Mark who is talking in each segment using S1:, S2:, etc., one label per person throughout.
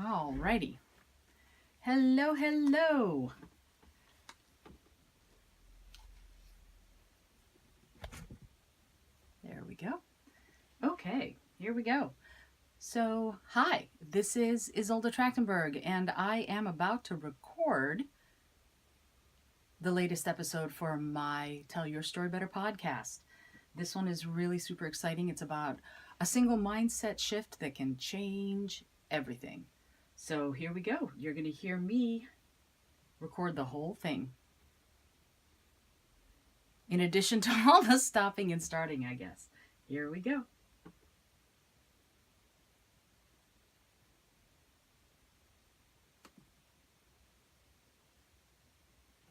S1: Alrighty. Hello, hello. There we go. Okay, here we go. So, hi, this is Isolde Trachtenberg, and I am about to record the latest episode for my Tell Your Story Better podcast. This one is really super exciting. It's about a single mindset shift that can change everything. So, here we go. You're going to hear me record the whole thing. In addition to all the stopping and starting, I guess. Here we go.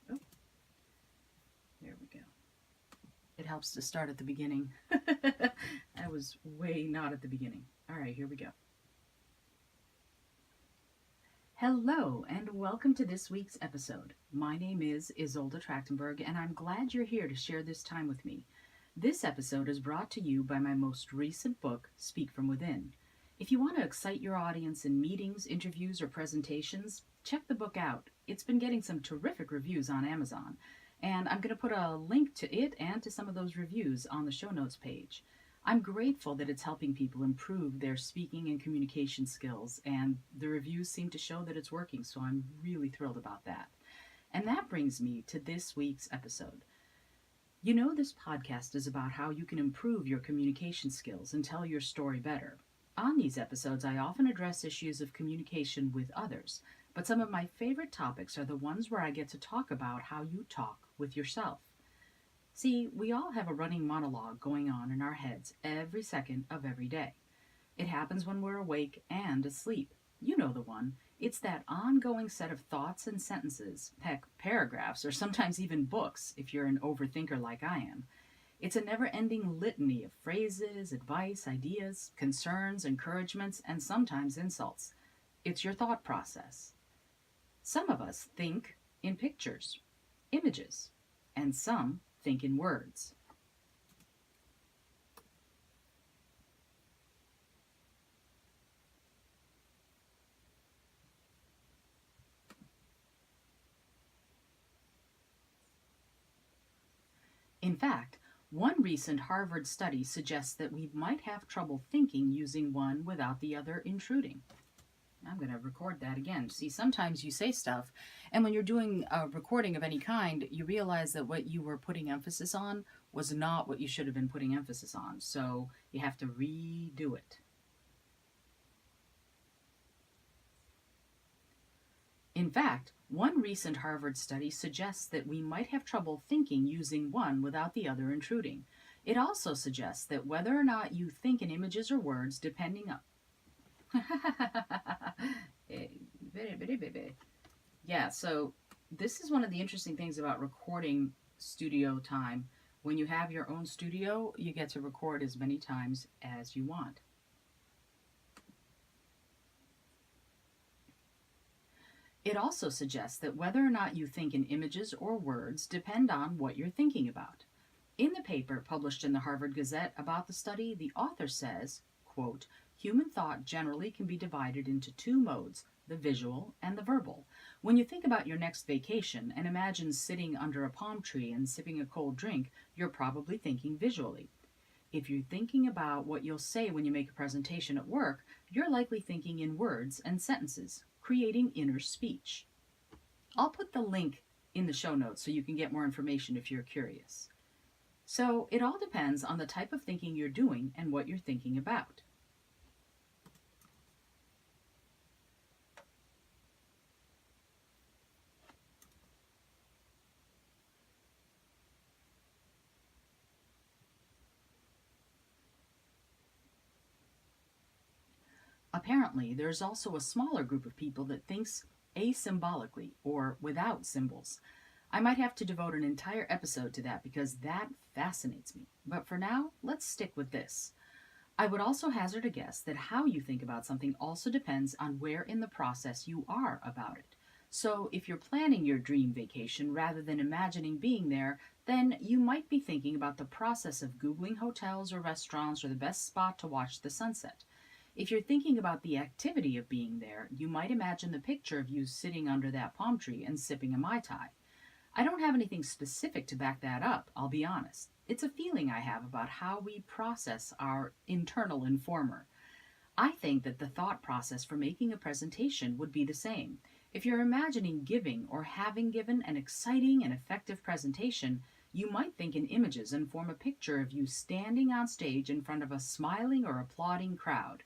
S1: Oh, there we go. It helps to start at the beginning. I was way not at the beginning. All right, here we go. Hello, and welcome to this week's episode. My name is Isolde Trachtenberg, and I'm glad you're here to share this time with me. This episode is brought to you by my most recent book, Speak From Within. If you want to excite your audience in meetings, interviews, or presentations, check the book out. It's been getting some terrific reviews on Amazon, and I'm going to put a link to it and to some of those reviews on the show notes page. I'm grateful that it's helping people improve their speaking and communication skills, and the reviews seem to show that it's working, so I'm really thrilled about that. And that brings me to this week's episode. You know, this podcast is about how you can improve your communication skills and tell your story better. On these episodes, I often address issues of communication with others, but some of my favorite topics are the ones where I get to talk about how you talk with yourself. See, we all have a running monologue going on in our heads every second of every day. It happens when we're awake and asleep. You know the one. It's that ongoing set of thoughts and sentences, paragraphs, or sometimes even books if you're an overthinker like I am. It's a never-ending litany of phrases, advice, ideas, concerns, encouragements, and sometimes insults. It's your thought process. Some of us think in pictures, images, and some think in words. In fact, one recent Harvard study suggests that we might have trouble thinking using one without the other intruding. I'm going to record that again. See, sometimes you say stuff, and when you're doing a recording of any kind, you realize that what you were putting emphasis on was not what you should have been putting emphasis on. So you have to redo it. In fact, one recent Harvard study suggests that we might have trouble thinking using one without the other intruding. It also suggests that whether or not you think in images or words, depending on... Yeah, so this is one of the interesting things about recording studio time. When you have your own studio, you get to record as many times as you want. It also suggests that whether or not you think in images or words depend on what you're thinking about. In the paper published in the Harvard Gazette about the study, the author says, quote, human thought generally can be divided into two modes, the visual and the verbal. When you think about your next vacation and imagine sitting under a palm tree and sipping a cold drink, you're probably thinking visually. If you're thinking about what you'll say when you make a presentation at work, you're likely thinking in words and sentences, creating inner speech. I'll put the link in the show notes so you can get more information if you're curious. So it all depends on the type of thinking you're doing and what you're thinking about. Apparently, there's also a smaller group of people that thinks asymbolically or without symbols. I might have to devote an entire episode to that because that fascinates me. But for now, let's stick with this. I would also hazard a guess that how you think about something also depends on where in the process you are about it. So if you're planning your dream vacation rather than imagining being there, then you might be thinking about the process of Googling hotels or restaurants or the best spot to watch the sunset. If you're thinking about the activity of being there, you might imagine the picture of you sitting under that palm tree and sipping a Mai Tai. I don't have anything specific to back that up, I'll be honest. It's a feeling I have about how we process our internal informer. I think that the thought process for making a presentation would be the same. If you're imagining giving or having given an exciting and effective presentation, you might think in images and form a picture of you standing on stage in front of a smiling or applauding crowd.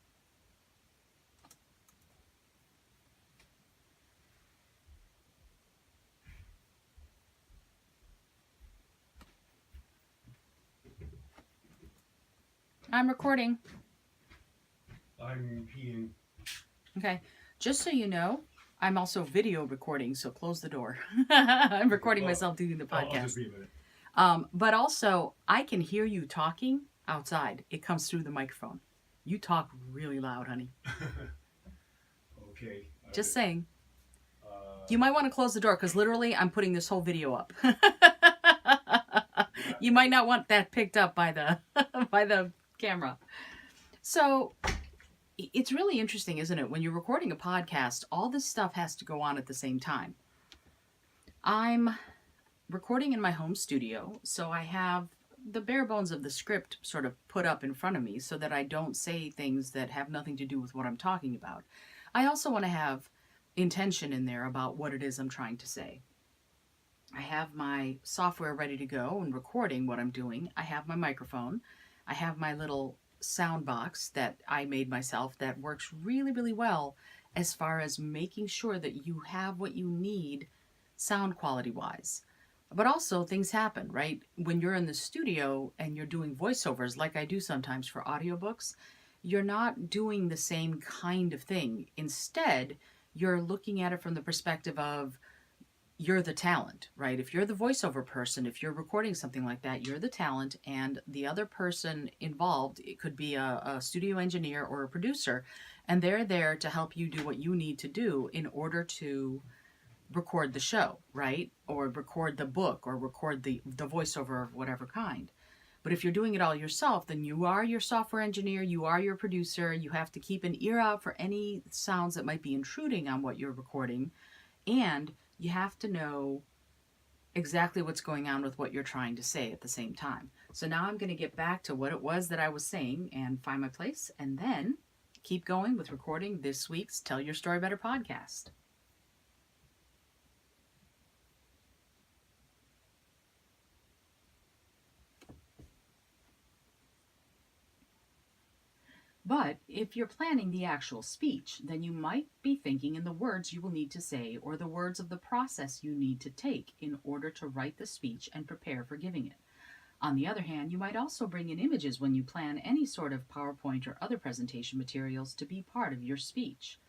S1: I'm recording.
S2: I'm peeing.
S1: Okay. Just so you know, I'm also video recording, so close the door. I'm recording myself doing the podcast.
S2: I'll just be a minute.
S1: But also, I can hear you talking outside. It comes through the microphone. You talk really loud, honey.
S2: Okay.
S1: Just saying. You might want to close the door because literally I'm putting this whole video up. You might not want that picked up by the by the camera. So it's really interesting, isn't it? When you're recording a podcast, all this stuff has to go on at the same time. I'm recording in my home studio, so I have the bare bones of the script sort of put up in front of me so that I don't say things that have nothing to do with what I'm talking about. I also want to have intention in there about what it is I'm trying to say. I have my software ready to go and recording what I'm doing. I have my microphone. I have my little sound box that I made myself that works really, really well as far as making sure that you have what you need sound quality wise. But also things happen, right? When you're in the studio and you're doing voiceovers like I do sometimes for audiobooks, you're not doing the same kind of thing. Instead, you're looking at it from the perspective of you're the talent, right? If you're the voiceover person, if you're recording something like that, you're the talent, and the other person involved, it could be a studio engineer or a producer, and they're there to help you do what you need to do in order to record the show, right? Or record the book, or record the voiceover of whatever kind. But if you're doing it all yourself, then you are your software engineer, you are your producer, you have to keep an ear out for any sounds that might be intruding on what you're recording, and you have to know exactly what's going on with what you're trying to say at the same time. So now I'm going to get back to what it was that I was saying and find my place, and then keep going with recording this week's Tell Your Story Better podcast. But if you're planning the actual speech, then you might be thinking in the words you will need to say or the words of the process you need to take in order to write the speech and prepare for giving it. On the other hand, you might also bring in images when you plan any sort of PowerPoint or other presentation materials to be part of your speech.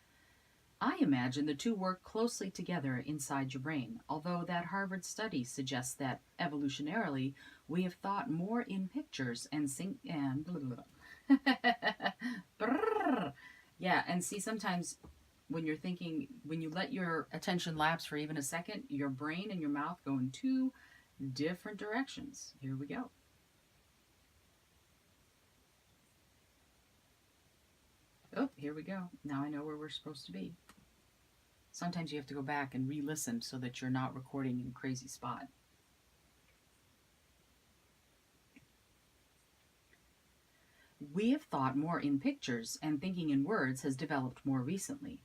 S1: I imagine the two work closely together inside your brain, although that Harvard study suggests that evolutionarily we have thought more in pictures and yeah, and see, sometimes when you're thinking, when you let your attention lapse for even a second, your brain and your mouth go in two different directions. Here we go. Oh, here we go. Now I know where we're supposed to be. Sometimes you have to go back and re-listen so that you're not recording in a crazy spot. We have thought more in pictures, and thinking in words has developed more recently.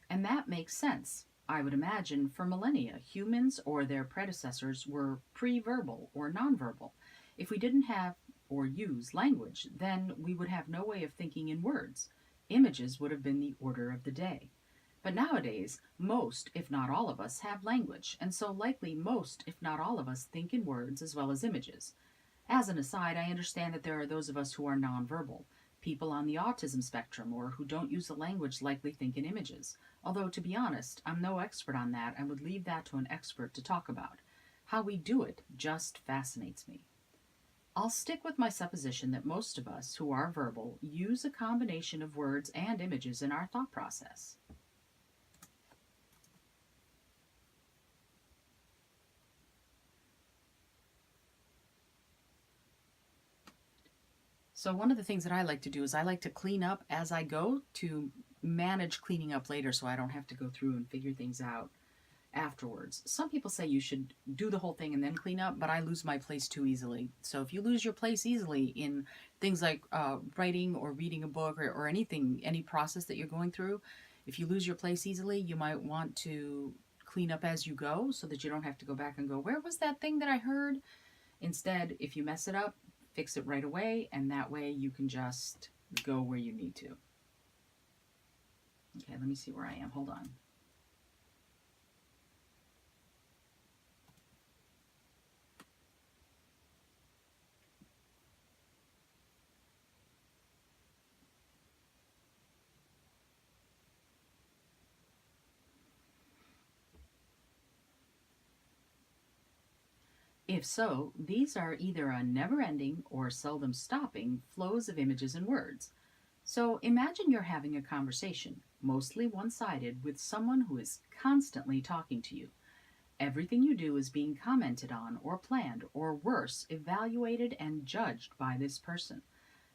S1: And that makes sense. I would imagine for millennia, humans or their predecessors were pre-verbal or nonverbal. If we didn't have or use language, then we would have no way of thinking in words. Images would have been the order of the day. But nowadays, most, if not all of us, have language, and so likely most, if not all of us, think in words as well as images. As an aside, I understand that there are those of us who are nonverbal. People on the autism spectrum or who don't use the language likely think in images. Although, to be honest, I'm no expert on that and would leave that to an expert to talk about. How we do it just fascinates me. I'll stick with my supposition that most of us who are verbal use a combination of words and images in our thought process. So one of the things that I like to do is I like to clean up as I go to manage cleaning up later so I don't have to go through and figure things out afterwards. Some people say you should do the whole thing and then clean up, but I lose my place too easily. So if you lose your place easily in things like writing or reading a book or anything, any process that you're going through, if you lose your place easily, you might want to clean up as you go so that you don't have to go back and go, where was that thing that I heard? Instead, if you mess it up, fix it right away, and that way you can just go where you need to. Okay, let me see where I am. Hold on. If so, these are either a never-ending or seldom stopping flows of images and words. So imagine you're having a conversation, mostly one-sided, with someone who is constantly talking to you. Everything you do is being commented on or planned, or worse, evaluated and judged by this person.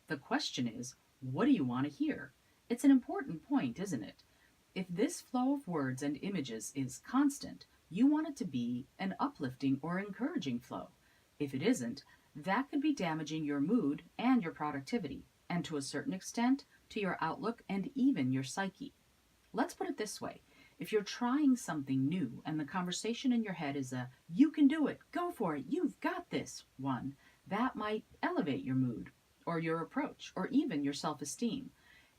S1: The question is, what do you want to hear? It's an important point, isn't it? If this flow of words and images is constant, you want it to be an uplifting or encouraging flow. If it isn't, that could be damaging your mood and your productivity, and to a certain extent, to your outlook and even your psyche. Let's put it this way. If you're trying something new and the conversation in your head is a, you can do it, go for it, you've got this one, that might elevate your mood or your approach or even your self esteem.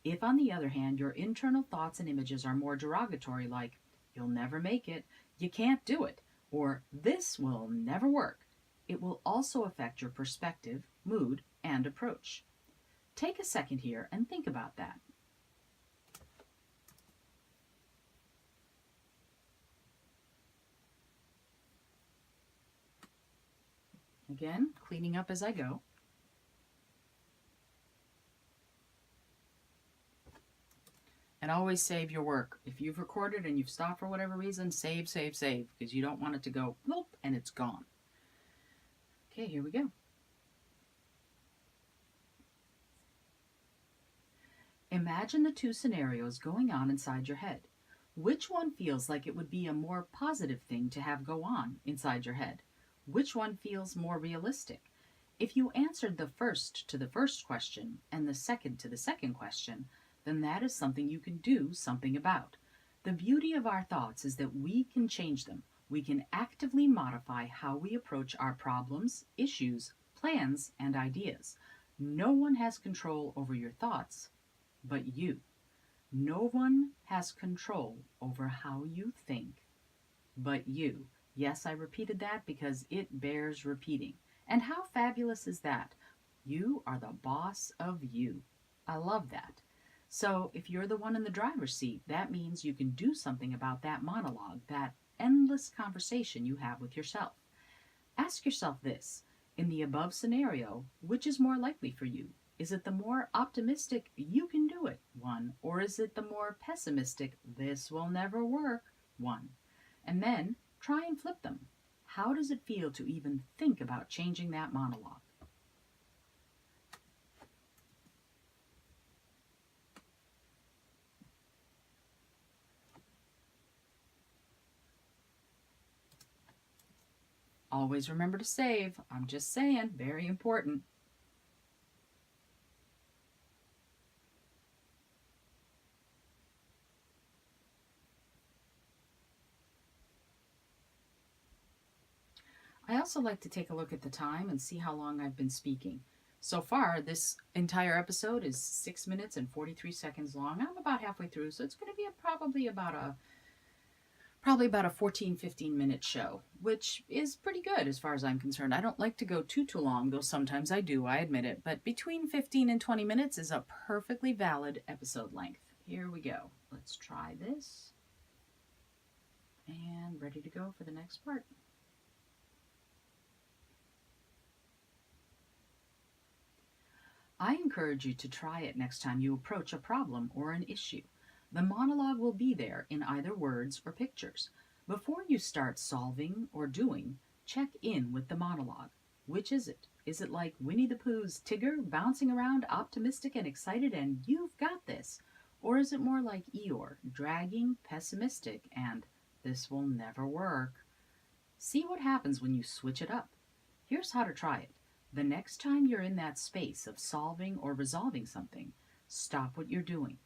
S1: If, on the other hand, your internal thoughts and images are more derogatory, like, you'll never make it, you can't do it, or this will never work, it will also affect your perspective, mood, and approach. Take a second here and think about that. Again, cleaning up as I go. And always save your work. If you've recorded and you've stopped for whatever reason, save, save, save, because you don't want it to go whoop and it's gone. Okay, here we go. Imagine the two scenarios going on inside your head. Which one feels like it would be a more positive thing to have go on inside your head? Which one feels more realistic? If you answered the first to the first question and the second to the second question, then that is something you can do something about. The beauty of our thoughts is that we can change them. We can actively modify how we approach our problems, issues, plans, and ideas. No one has control over your thoughts but you. No one has control over how you think but you. Yes, I repeated that because it bears repeating. And how fabulous is that? You are the boss of you. I love that. So if you're the one in the driver's seat, that means you can do something about that monologue, that endless conversation you have with yourself. Ask yourself this. In the above scenario, which is more likely for you? Is it the more optimistic, you can do it one, or is it the more pessimistic, this will never work one? And then try and flip them. How does it feel to even think about changing that monologue? Always remember to save. I'm just saying, very important. I also like to take a look at the time and see how long I've been speaking. So far, this entire episode is 6 minutes and 43 seconds long. I'm about halfway through, so it's going to be probably about a 14-15 minute show, which is pretty good as far as I'm concerned. I don't like to go too long, though sometimes I do, I admit it, but between 15 and 20 minutes is a perfectly valid episode length. Here we go. Let's try this. And ready to go for the next part. I encourage you to try it next time you approach a problem or an issue. The monologue will be there in either words or pictures. Before you start solving or doing, check in with the monologue. Which is it? Is it like Winnie the Pooh's Tigger bouncing around optimistic and excited and you've got this? Or is it more like Eeyore, dragging, pessimistic, and this will never work? See what happens when you switch it up. Here's how to try it. The next time you're in that space of solving or resolving something, stop what you're doing.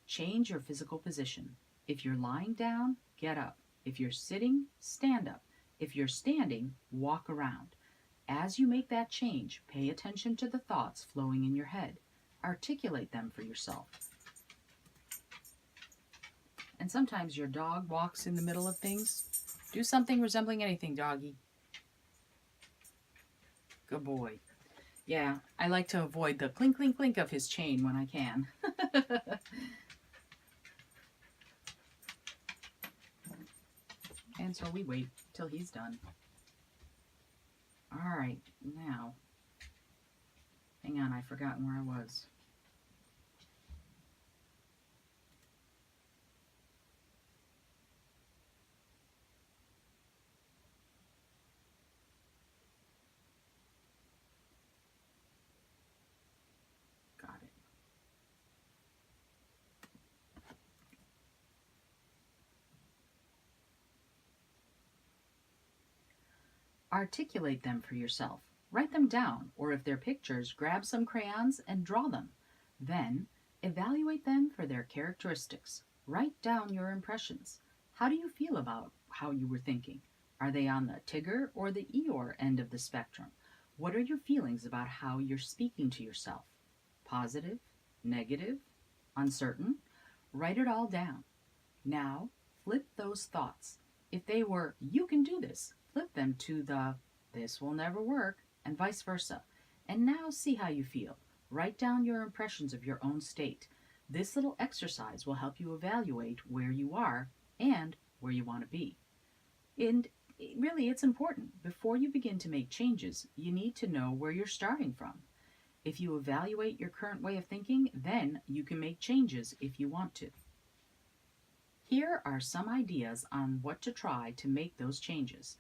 S1: Change your physical position. If you're lying down, get up. If you're sitting, stand up. If you're standing, walk around. As you make that change, pay attention to the thoughts flowing in your head. Articulate them for yourself. And sometimes your dog walks in the middle of things. Do something resembling anything, doggy. Good boy. Yeah, I like to avoid the clink, clink, clink of his chain when I can. And so we wait till he's done. All right, now, hang on, I've forgotten where I was. Got it. Articulate them for yourself. Write them down, or if they're pictures, grab some crayons and draw them. Then, evaluate them for their characteristics. Write down your impressions. How do you feel about how you were thinking? Are they on the Tigger or the Eeyore end of the spectrum? What are your feelings about how you're speaking to yourself? Positive? Negative? Uncertain? Write it all down. Now, flip those thoughts. If they were, you can do this, flip them to the, this will never work, and vice versa. And now see how you feel. Write down your impressions of your own state. This little exercise will help you evaluate where you are and where you want to be. And really, it's important. Before you begin to make changes, you need to know where you're starting from. If you evaluate your current way of thinking, then you can make changes if you want to. Here are some ideas on what to try to make those changes.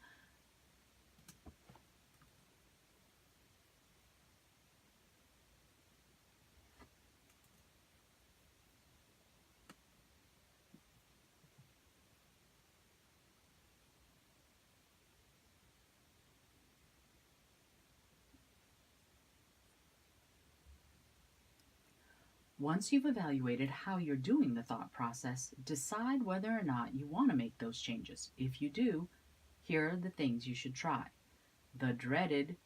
S1: Once you've evaluated how you're doing the thought process, decide whether or not you want to make those changes. If you do, here are the things you should try. The dreaded,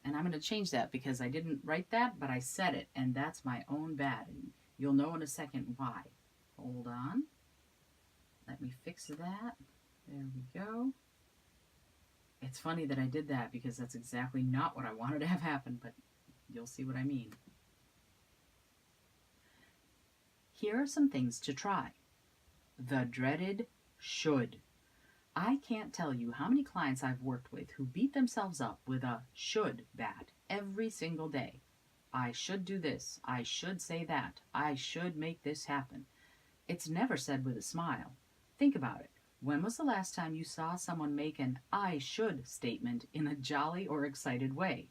S1: and I'm going to change that because I didn't write that, but I said it, and that's my own bad. And you'll know in a second why. Hold on. Let me fix that. There we go. It's funny that I did that because that's exactly not what I wanted to have happen, but you'll see what I mean. Here are some things to try. The dreaded should. I can't tell you how many clients I've worked with who beat themselves up with a should bat every single day. I should do this. I should say that. I should make this happen. It's never said with a smile. Think about it. When was the last time you saw someone make an I should statement in a jolly or excited way?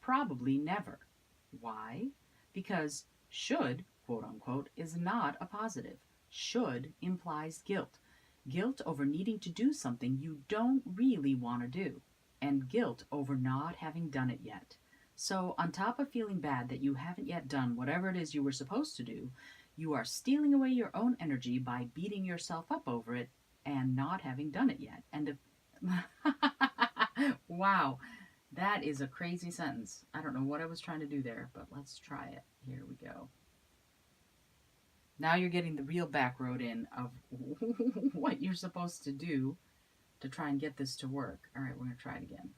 S1: Probably never. Why? Because should, quote unquote, is not a positive. Should implies guilt. Guilt over needing to do something you don't really want to do, and guilt over not having done it yet. So, on top of feeling bad that you haven't yet done whatever it is you were supposed to do, you are stealing away your own energy by beating yourself up over it and not having done it yet. And wow, that is a crazy sentence. I don't know what I was trying to do there, but let's try it. Here we go. Now you're getting the real back road in of what you're supposed to do to try and get this to work. All right, we're going to try it again.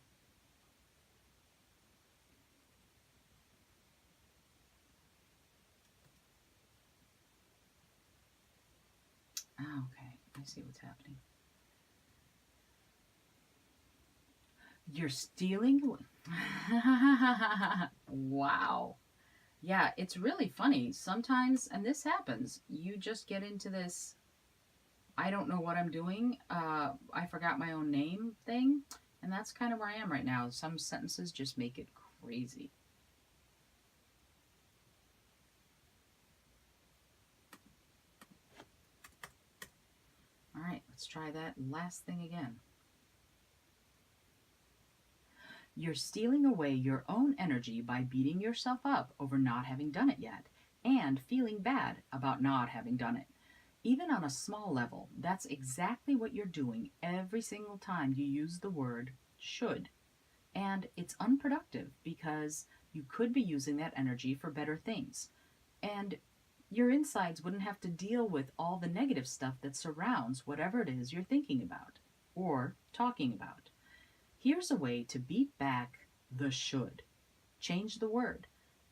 S1: Okay, I see what's happening. You're stealing? Wow. Yeah, it's really funny. Sometimes, and this happens, you just get into this, I don't know what I'm doing, I forgot my own name thing, and that's kind of where I am right now. Some sentences just make it crazy. All right, let's try that last thing again. You're stealing away your own energy by beating yourself up over not having done it yet and feeling bad about not having done it. Even on a small level, that's exactly what you're doing every single time you use the word should. And it's unproductive because you could be using that energy for better things. And your insides wouldn't have to deal with all the negative stuff that surrounds whatever it is you're thinking about or talking about. Here's a way to beat back the should. Change the word.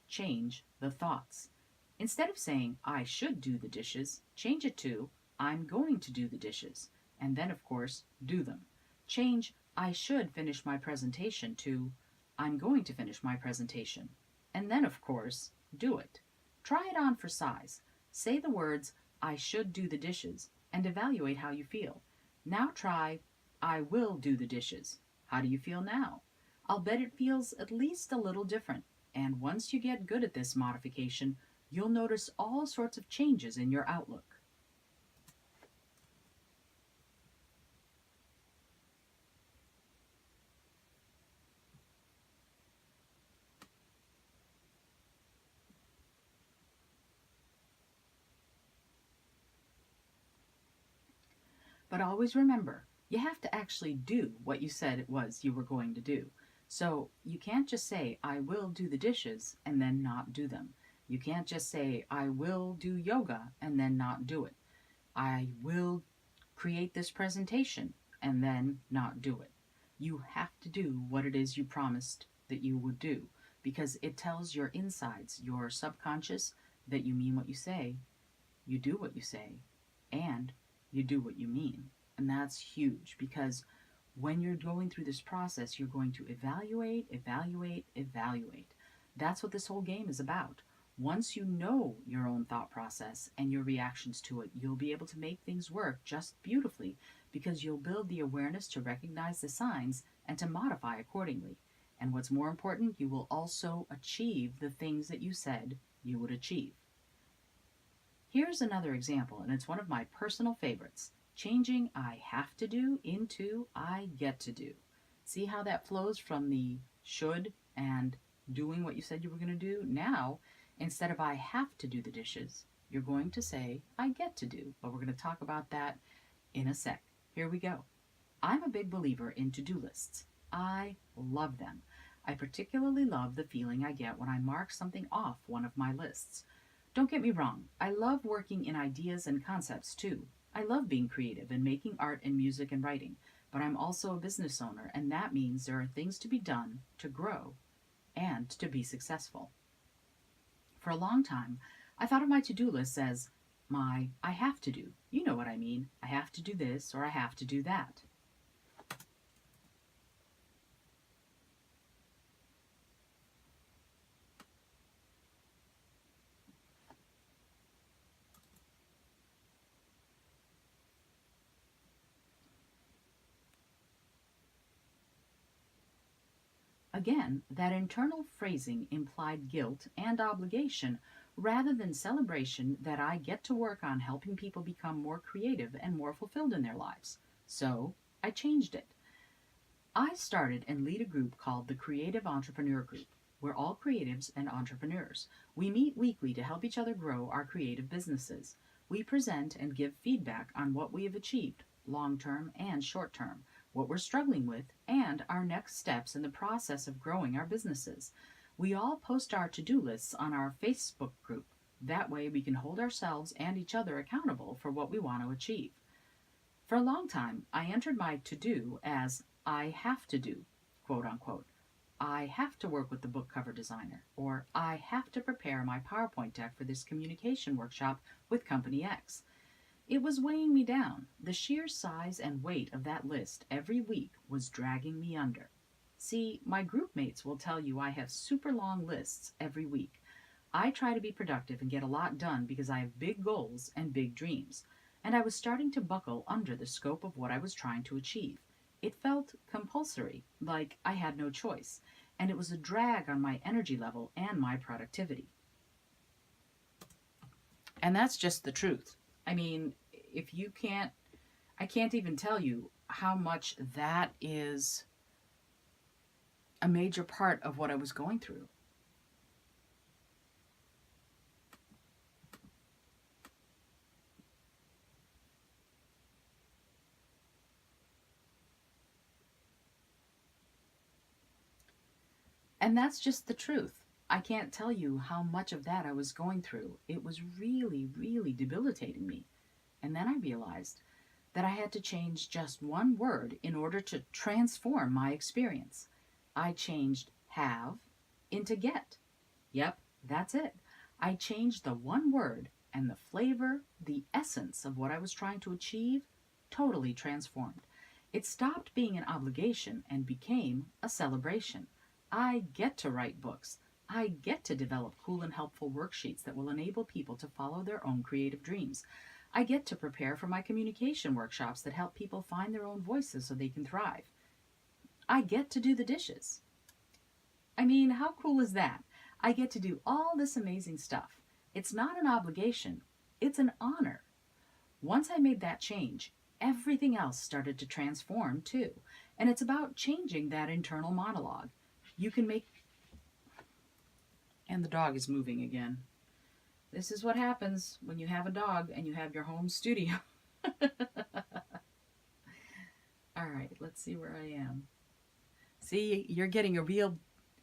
S1: Change the thoughts. Instead of saying, I should do the dishes, change it to, I'm going to do the dishes. And then, of course, do them. Change, I should finish my presentation to, I'm going to finish my presentation. And then, of course, do it. Try it on for size. Say the words, I should do the dishes, and evaluate how you feel. Now try, I will do the dishes. How do you feel now? I'll bet it feels at least a little different. And once you get good at this modification, you'll notice all sorts of changes in your outlook. But always remember, you have to actually do what you said it was you were going to do. So you can't just say, I will do the dishes and then not do them. You can't just say, I will do yoga and then not do it. I will create this presentation and then not do it. You have to do what it is you promised that you would do because it tells your insides, your subconscious, that you mean what you say, you do what you say, and you do what you mean. And that's huge because when you're going through this process, you're going to evaluate, evaluate, evaluate. That's what this whole game is about. Once you know your own thought process and your reactions to it, you'll be able to make things work just beautifully because you'll build the awareness to recognize the signs and to modify accordingly. And what's more important, you will also achieve the things that you said you would achieve. Here's another example, and it's one of my personal favorites. Changing I have to do into I get to do. See how that flows from the should and doing what you said you were going to do? Now, instead of I have to do the dishes, you're going to say I get to do. But we're going to talk about that in a sec. Here we go. I'm a big believer in to-do lists. I love them. I particularly love the feeling I get when I mark something off one of my lists. Don't get me wrong, I love working in ideas and concepts too. I love being creative and making art and music and writing, but I'm also a business owner, and that means there are things to be done to grow and to be successful. For a long time, I thought of my to-do list as my I have to do. You know what I mean. I have to do this or I have to do that. Again, that internal phrasing implied guilt and obligation rather than celebration that I get to work on helping people become more creative and more fulfilled in their lives. So I changed it. I started and lead a group called the Creative Entrepreneur Group. We're all creatives and entrepreneurs. We meet weekly to help each other grow our creative businesses. We present and give feedback on what we have achieved, long term and short term, what we're struggling with, and our next steps in the process of growing our businesses. We all post our to-do lists on our Facebook group. That way we can hold ourselves and each other accountable for what we want to achieve. For a long time, I entered my to-do as I have to do, quote unquote. I have to work with the book cover designer, or I have to prepare my PowerPoint deck for this communication workshop with Company X. It was weighing me down. The sheer size and weight of that list every week was dragging me under. See, my group mates will tell you I have super long lists every week. I try to be productive and get a lot done because I have big goals and big dreams, and I was starting to buckle under the scope of what I was trying to achieve. It felt compulsory, like I had no choice. and it was a drag on my energy level and my productivity. And that's just the truth. I mean, if you can't, I can't even tell you how much that is a major part of what I was going through. And that's just the truth. I can't tell you how much of that I was going through. It was really, really debilitating me. And then I realized that I had to change just one word in order to transform my experience. I changed have into get. Yep, that's it. I changed the one word, and the flavor, the essence of what I was trying to achieve, totally transformed. It stopped being an obligation and became a celebration. I get to write books. I get to develop cool and helpful worksheets that will enable people to follow their own creative dreams. I get to prepare for my communication workshops that help people find their own voices so they can thrive. I get to do the dishes. I mean, how cool is that? I get to do all this amazing stuff. It's not an obligation, it's an honor. Once I made that change, everything else started to transform too. And it's about changing that internal monologue. You can make. And the dog is moving again. This is what happens when you have a dog and you have your home studio. All right, let's see where I am. See, you're getting a real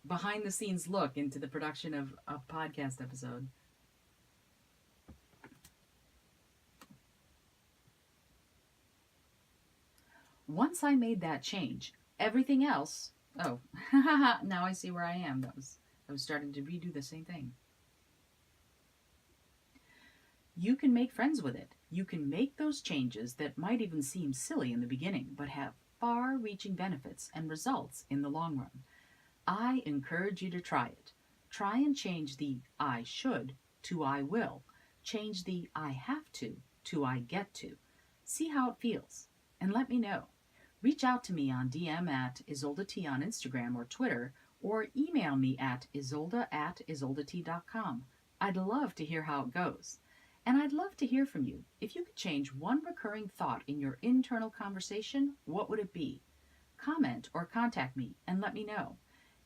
S1: behind the scenes look into the production of a podcast episode. Once I made that change, everything else, oh, now I see where I am. I was starting to redo the same thing. You can make friends with it. You can make those changes that might even seem silly in the beginning, but have far reaching benefits and results in the long run. I encourage you to try it. Try and change the I should to I will. Change the I have to I get to. See how it feels and let me know. Reach out to me on DM at IsoldaT on Instagram or Twitter, or email me at isolda@isoldat.com. I'd love to hear how it goes. And I'd love to hear from you. If you could change one recurring thought in your internal conversation, what would it be? Comment or contact me and let me know.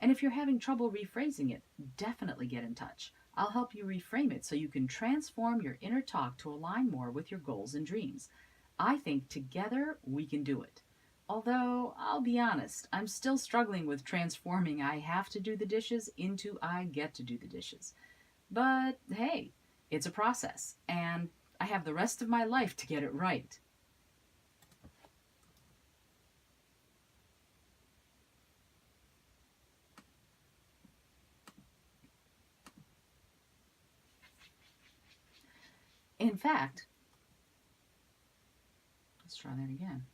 S1: And if you're having trouble rephrasing it, definitely get in touch. I'll help you reframe it so you can transform your inner talk to align more with your goals and dreams. I think together we can do it. Although, I'll be honest, I'm still struggling with transforming I have to do the dishes into I get to do the dishes. But hey, it's a process, and I have the rest of my life to get it right. In fact, let's try that again.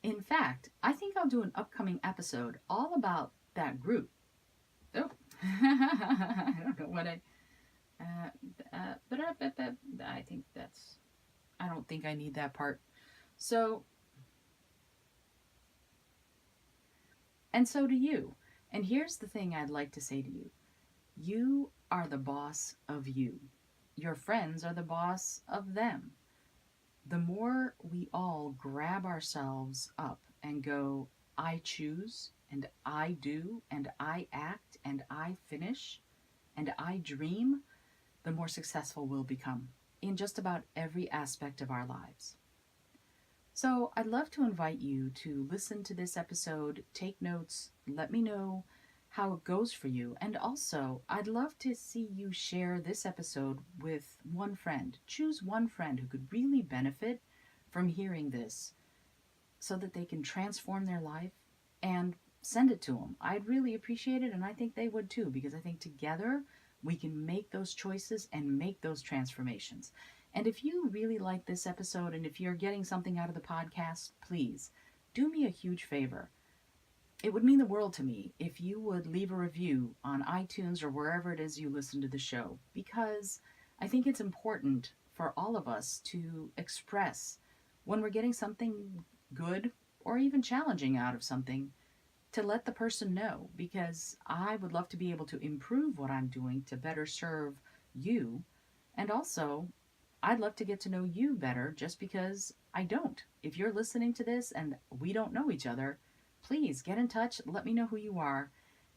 S1: In fact, I think I'll do an upcoming episode all about that group. Oh, I don't know what I think that's, I don't think I need that part. So, and so do you. And here's the thing I'd like to say to you. You are the boss of you. Your friends are the boss of them. The more we all grab ourselves up and go, I choose, and I do, and I act, and I finish, and I dream, the more successful we'll become in just about every aspect of our lives. So I'd love to invite you to listen to this episode, take notes, let me know how it goes for you. And also, I'd love to see you share this episode with one friend. Choose one friend who could really benefit from hearing this so that they can transform their life, and send it to them. I'd really appreciate it, and I think they would too, because I think together we can make those choices and make those transformations. And if you really like this episode, and if you're getting something out of the podcast, please do me a huge favor. It would mean the world to me if you would leave a review on iTunes or wherever it is you listen to the show, because I think it's important for all of us to express when we're getting something good or even challenging out of something, to let the person know, because I would love to be able to improve what I'm doing to better serve you. And also, I'd love to get to know you better just because I don't. If you're listening to this and we don't know each other, please get in touch. Let me know who you are.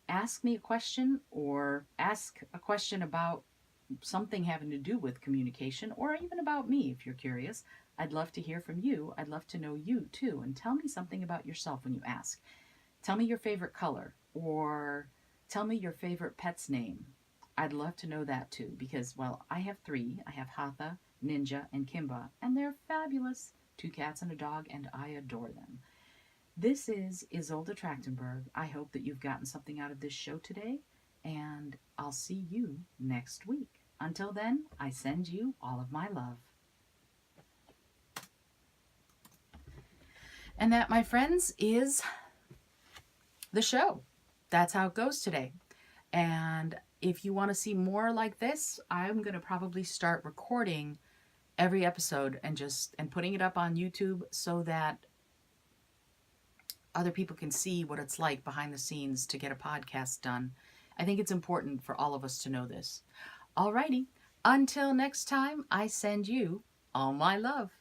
S1: Ask me a question, or ask a question about something having to do with communication, or even about me if you're curious. I'd love to hear from you. I'd love to know you too. And tell me something about yourself when you ask. Tell me your favorite color, or tell me your favorite pet's name. I'd love to know that too, because, well, I have three. I have Hatha, Ninja, and Kimba, and they're fabulous. Two cats and a dog, and I adore them. This is Isolde Trachtenberg. I hope that you've gotten something out of this show today, and I'll see you next week. Until then, I send you all of my love. And that, my friends, is the show. That's how it goes today. And if you want to see more like this, I'm going to probably start recording every episode and putting it up on YouTube so that other people can see what it's like behind the scenes to get a podcast done. I think it's important for all of us to know this. Alrighty, until next time, I send you all my love.